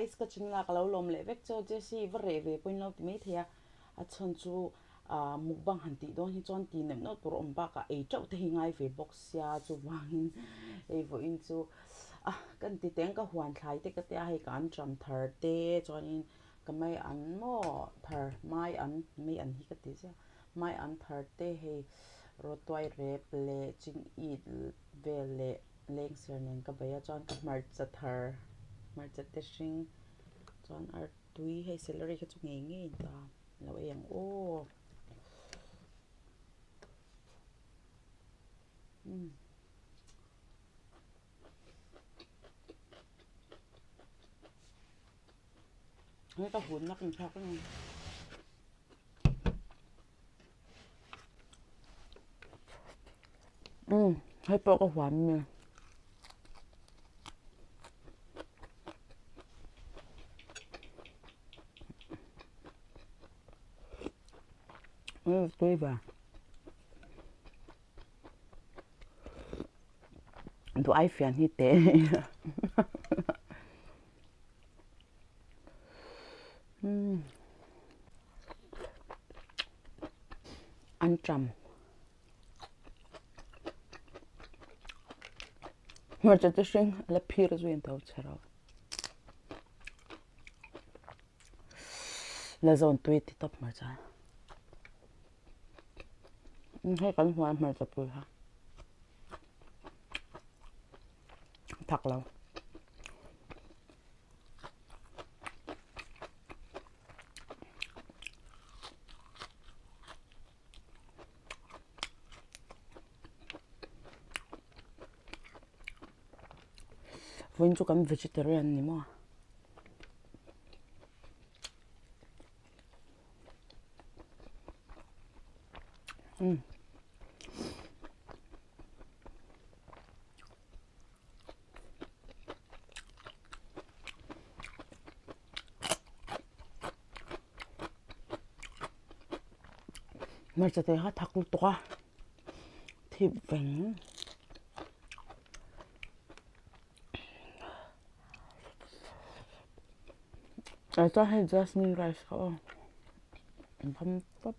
rice ka chin la ka lo lom le vek cho je si vre ve poin lo ti me thia a chon chu mukbang han ti don hi chon ti nem no tur om ba ka ei chau te hingai ve box ya chu wangin ei vo in chu kan ti teng ka huan thlai te ka te a hei kan tram thar te chuanin ka mai an mo thar mai an hi ka ti sia mai an thar te hei rotwai rep le ching i ve le leng ser nen ka baya chuan ka marcha thar marcha te hring chuan ar tui hei celery ka chu nge nge ta lo eng o hei ka hun na kan thak ni hei po ka huan mi tui ba du ai fian hi te ăn trầm mà cho tôi xin là phi rồi duyên tàu chờ rồi là dọn tuổi thì tập mà cha hay cần hoa mà tập tuổi ha thật lâu vốn chú cắm vegetarian ni mà mà cho tôi hát thật luôn toa thì vẹn I thought I just need rice oh bấm bắp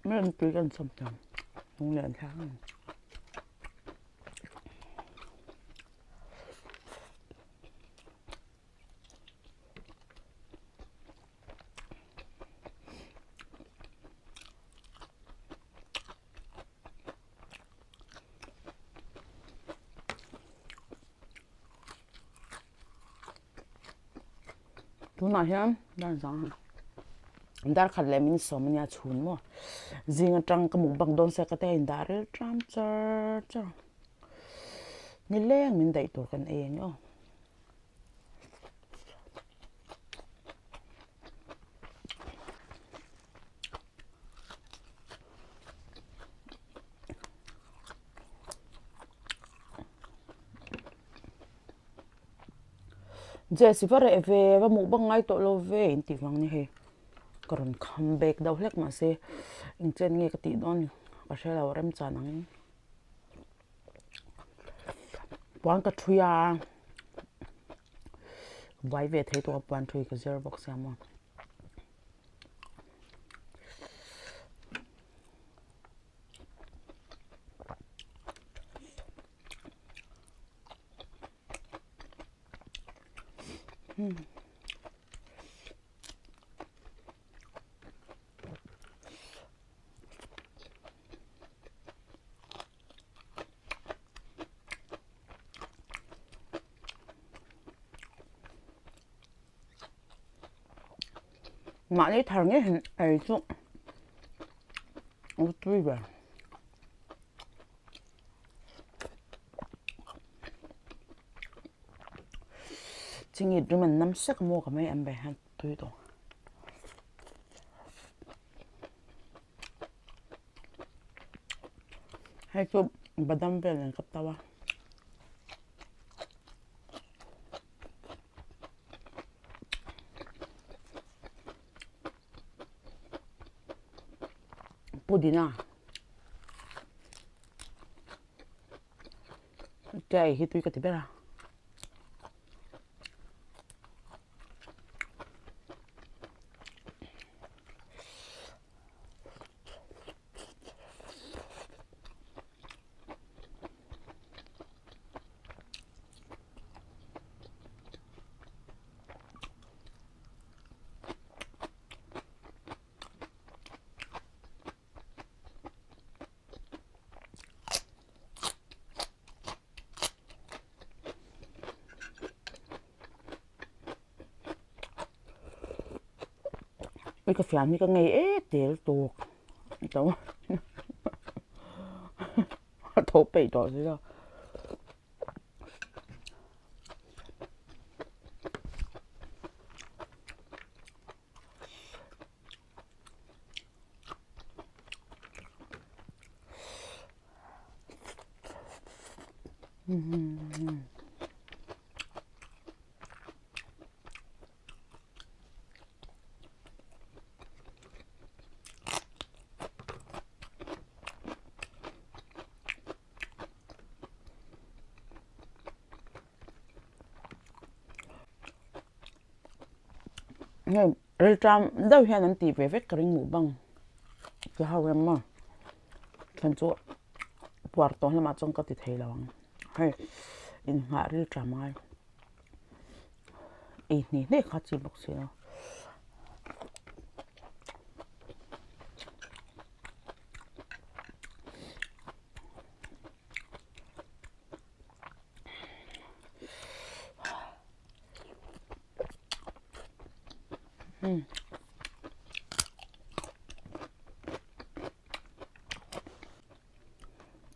mấy anh tùy ăn xong chồng không lẽ tháng chú nói hiếm đang rằng dar khát lệ mình sống nhà chun mà riêng trăng cái mùng bằng đôn xe cái tay dar tram chơ chơ ni leng mình đẩy tuổi cái này nhá giờ chỉ phải về và mùng bằng ngay tội lo về in ti vang ni he còn comeback đâu hết mà se in chen nghe cái ti don cái xe là rem cha nang quán cái thuya vai về thấy tôi quán thuy cái zero box mà 많이 다른 게 알죠? 어떻게 봐? chính vì mình năm sắc mua cái mấy em bé han tùy đồ hay chụp badam về lên cấp tao pudina chạy hi tui ka ti bera cái cà phê này cái ngày ấy tiền tuột đâu thổ bị rồi thế đâu nghe rồi trăm đâu hiện anh tì về vết cái mũ băng cái hao em mà thành chỗ Puerto là mà trong cái thì là bằng hay in hạ rồi trăm ai ít này khác chỉ bốc xí nó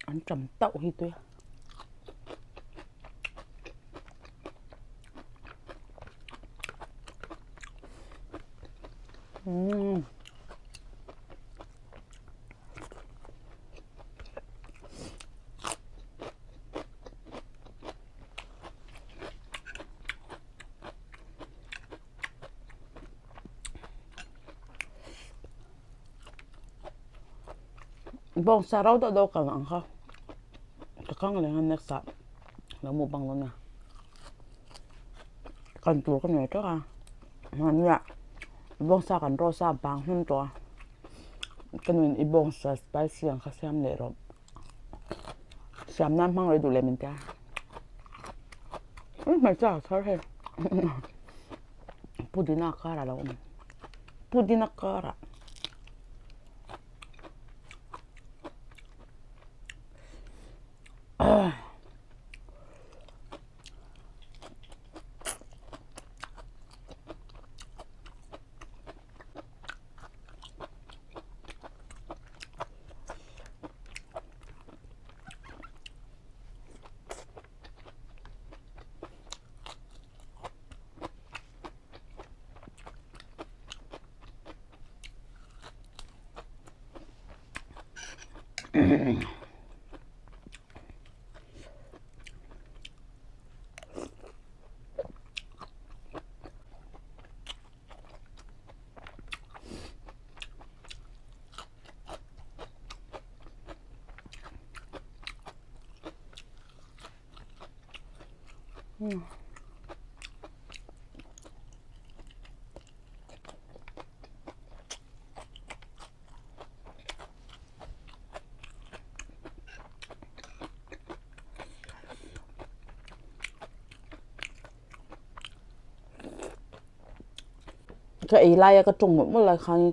ăn trầm tậu hi tuyệt bông sa rau đâu đâu cả nặng không cái con này anh nét sạch nó mua bằng luôn nè còn chuột cái này trước à anh nhá bông sa còn rau sa bằng hơn rồi cái này i bông sa spicy ang kasi am lero siam nam mang rồi đủ lên mình ta mà chả sao hết pudina cara đâu pudina cara cái ấy lại cái trồng một là khăn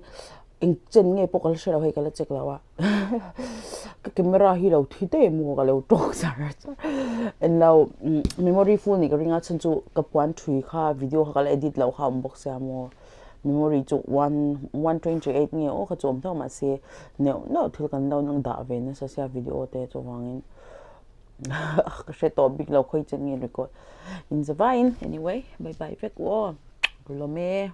in chân nghe bốc cái sợi hay cái là chết rồi à cái camera hi đâu thì thế mua cái lâu trộn ra en lâu memory full này cái ringa chân chú cái point three kha video kha cái edit lâu kha unbox ra mua memory chú 128 nghe ô cái chôm thao mà xe nếu nó thì cái đâu năng đã về nó sẽ xe video thế cho vangin cái sẽ topic lâu khơi chân nghe record in the vine anyway bye bye phép của Lome